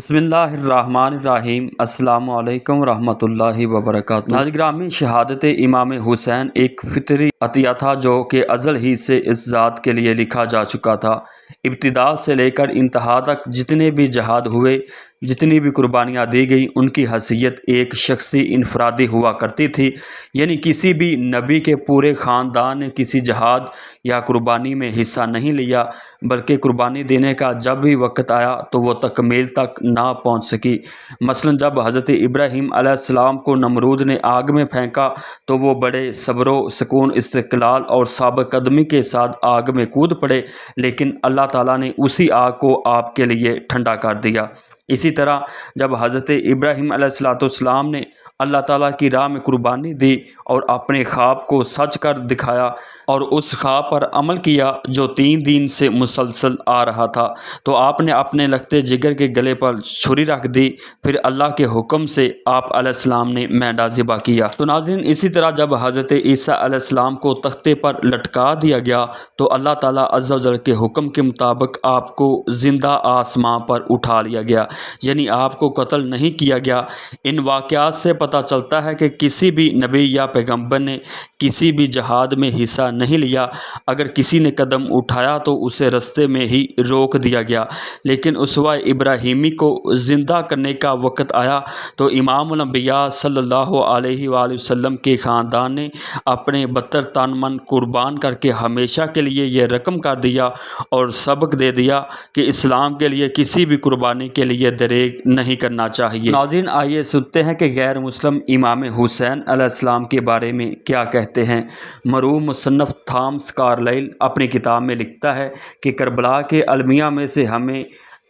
بسم اللہ الرحمن الرحیم۔ السلام علیکم ورحمۃ اللہ وبرکاتہ۔ ناظرین گرامی، شہادت امام حسین ایک فطری عطیہ تھا جو کہ ازل ہی سے اس ذات کے لیے لکھا جا چکا تھا۔ ابتدا سے لے کر انتہا تک جتنے بھی جہاد ہوئے، جتنی بھی قربانیاں دی گئی، ان کی حیثیت ایک شخصی انفرادی ہوا کرتی تھی، یعنی کسی بھی نبی کے پورے خاندان نے کسی جہاد یا قربانی میں حصہ نہیں لیا، بلکہ قربانی دینے کا جب بھی وقت آیا تو وہ تکمیل تک نہ پہنچ سکی۔ مثلا جب حضرت ابراہیم علیہ السلام کو نمرود نے آگ میں پھینکا تو وہ بڑے صبر و سکون، استقلال اور ثابت قدمی کے ساتھ آگ میں کود پڑے، لیکن اللہ تعالیٰ نے اسی آگ کو آپ کے لیے ٹھنڈا کر دیا۔ اسی طرح جب حضرت ابراہیم علیہ السلام نے اللہ تعالیٰ کی راہ میں قربانی دی اور اپنے خواب کو سچ کر دکھایا اور اس خواب پر عمل کیا جو 3 دن سے مسلسل آ رہا تھا، تو آپ نے اپنے لگتے جگر کے گلے پر چھری رکھ دی، پھر اللہ کے حکم سے آپ علیہ السلام نے مینڈا ذبح کیا۔ تو ناظرین، اسی طرح جب حضرت عیسیٰ علیہ السلام کو تختے پر لٹکا دیا گیا تو اللہ تعالیٰ عز و جل کے حکم کے مطابق آپ کو زندہ آسمان پر اٹھا لیا گیا، یعنی آپ کو قتل نہیں کیا گیا۔ ان واقعات سے پتہ چلتا ہے کہ کسی بھی نبی یا پیغمبر نے کسی بھی جہاد میں حصہ نہیں لیا۔ اگر کسی نے قدم اٹھایا تو اسے رستے میں ہی روک دیا گیا، لیکن اسوہ ابراہیمی کو زندہ کرنے کا وقت آیا تو امام الانبیاء صلی اللہ علیہ وآلہ وسلم کے خاندان نے اپنے 72 تن من قربان کر کے ہمیشہ کے لیے یہ رقم کر دیا اور سبق دے دیا کہ اسلام کے لیے کسی بھی قربانی کے لیے دریغ نہیں کرنا چاہیے۔ ناظرین، آئیے سنتے ہیں کہ غیر مسلم امام حسین علیہ السلام کے بارے میں کیا کہتے ہیں۔ مرحوم مصنف تھامس کارلائل اپنی کتاب میں لکھتا ہے کہ کربلا کے المیہ میں سے ہمیں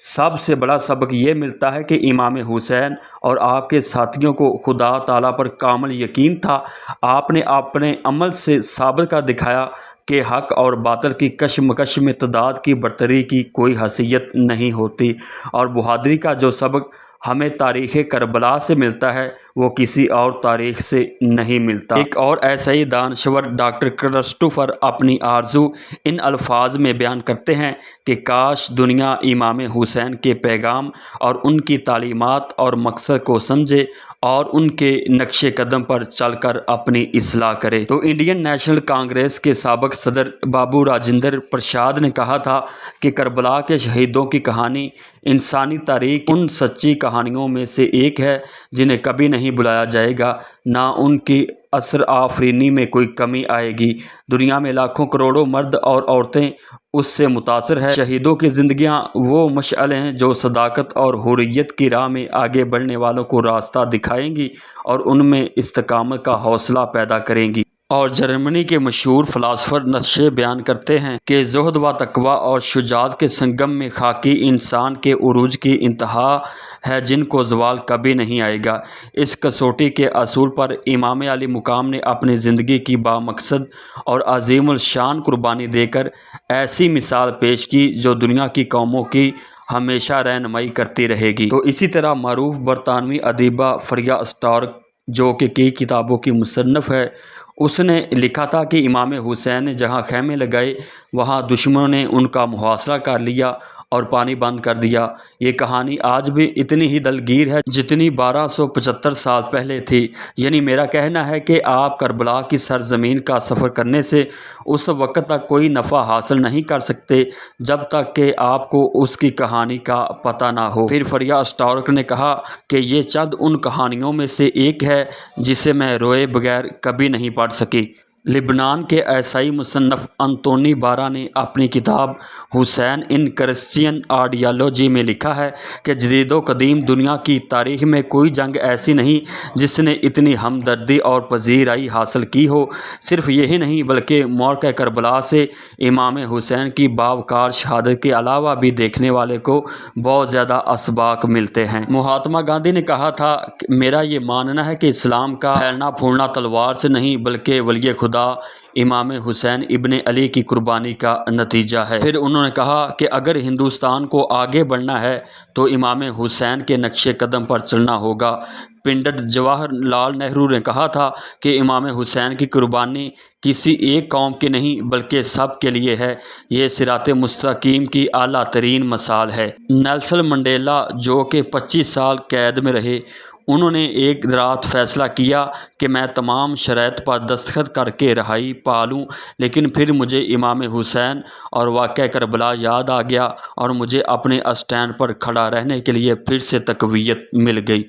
سب سے بڑا سبق یہ ملتا ہے کہ امام حسین اور آپ کے ساتھیوں کو خدا تعالیٰ پر کامل یقین تھا۔ آپ نے اپنے عمل سے ثابت کر دکھایا کہ حق اور باطل کی کشمکش میں تضاد کی برتری کی کوئی حیثیت نہیں ہوتی، اور بہادری کا جو سبق ہمیں تاریخ کربلا سے ملتا ہے وہ کسی اور تاریخ سے نہیں ملتا۔ ایک اور ایسا ہی دانشور ڈاکٹر کرسٹوفر اپنی آرزو ان الفاظ میں بیان کرتے ہیں کہ کاش دنیا امام حسین کے پیغام اور ان کی تعلیمات اور مقصد کو سمجھے اور ان کے نقش قدم پر چل کر اپنی اصلاح کرے۔ تو انڈین نیشنل کانگریس کے سابق صدر بابو راجندر پرساد نے کہا تھا کہ کربلا کے شہیدوں کی کہانی انسانی تاریخ ان سچی کہانیوں میں سے ایک ہے جنہیں کبھی نہیں بلایا جائے گا، نہ ان کی اثر آفرینی میں کوئی کمی آئے گی۔ دنیا میں لاکھوں کروڑوں مرد اور عورتیں اس سے متاثر ہیں۔ شہیدوں کی زندگیاں وہ مشعلیں ہیں جو صداقت اور حریت کی راہ میں آگے بڑھنے والوں کو راستہ دکھائیں گی اور ان میں استقامت کا حوصلہ پیدا کریں گی۔ اور جرمنی کے مشہور فلاسفر نیتشے بیان کرتے ہیں کہ زہد و تقوی اور شجاعت کے سنگم میں خاکی انسان کے عروج کی انتہا ہے جن کو زوال کبھی نہیں آئے گا۔ اس کسوٹی کے اصول پر امام علی مقام نے اپنی زندگی کی بامقصد اور عظیم الشان قربانی دے کر ایسی مثال پیش کی جو دنیا کی قوموں کی ہمیشہ رہنمائی کرتی رہے گی۔ تو اسی طرح معروف برطانوی ادیبہ فریا اسٹارک جو کہ کئی کتابوں کی مصنف ہے، اس نے لکھا تھا کہ امام حسین نے جہاں خیمے لگائے وہاں دشمنوں نے ان کا محاصرہ کر لیا اور پانی بند کر دیا۔ یہ کہانی آج بھی اتنی ہی دلگیر ہے جتنی 1275 سال پہلے تھی۔ یعنی میرا کہنا ہے کہ آپ کربلا کی سرزمین کا سفر کرنے سے اس وقت تک کوئی نفع حاصل نہیں کر سکتے جب تک کہ آپ کو اس کی کہانی کا پتہ نہ ہو۔ پھر فریا اسٹارک نے کہا کہ یہ چند ان کہانیوں میں سے ایک ہے جسے میں روئے بغیر کبھی نہیں پڑھ سکی۔ لبنان کے عیسائی مصنف انتونی بارا نے اپنی کتاب حسین ان کرسچین آئیڈیالوجی میں لکھا ہے کہ جدید و قدیم دنیا کی تاریخ میں کوئی جنگ ایسی نہیں جس نے اتنی ہمدردی اور پذیرائی حاصل کی ہو۔ صرف یہی نہیں بلکہ موقع کربلا سے امام حسین کی باوقار شہادت کے علاوہ بھی دیکھنے والے کو بہت زیادہ اسباق ملتے ہیں۔ مہاتما گاندھی نے کہا تھا، میرا یہ ماننا ہے کہ اسلام کا پھیلنا پھولنا تلوار سے نہیں بلکہ ولی خدا خدا امام حسین ابن علی کی قربانی کا نتیجہ ہے۔ پھر انہوں نے کہا کہ اگر ہندوستان کو آگے بڑھنا ہے تو امام حسین کے نقش قدم پر چلنا ہوگا۔ پنڈت جواہر لال نہرو نے کہا تھا کہ امام حسین کی قربانی کسی ایک قوم کی نہیں بلکہ سب کے لیے ہے۔ یہ صراط مستقیم کی اعلیٰ ترین مثال ہے۔ نیلسن منڈیلا جو کہ 25 سال قید میں رہے، انہوں نے ایک رات فیصلہ کیا کہ میں تمام شرائط پر دستخط کر کے رہائی پا لوں، لیکن پھر مجھے امام حسین اور واقعہ کربلا یاد آ گیا اور مجھے اپنے اسٹینڈ پر کھڑا رہنے کے لیے پھر سے تقویت مل گئی۔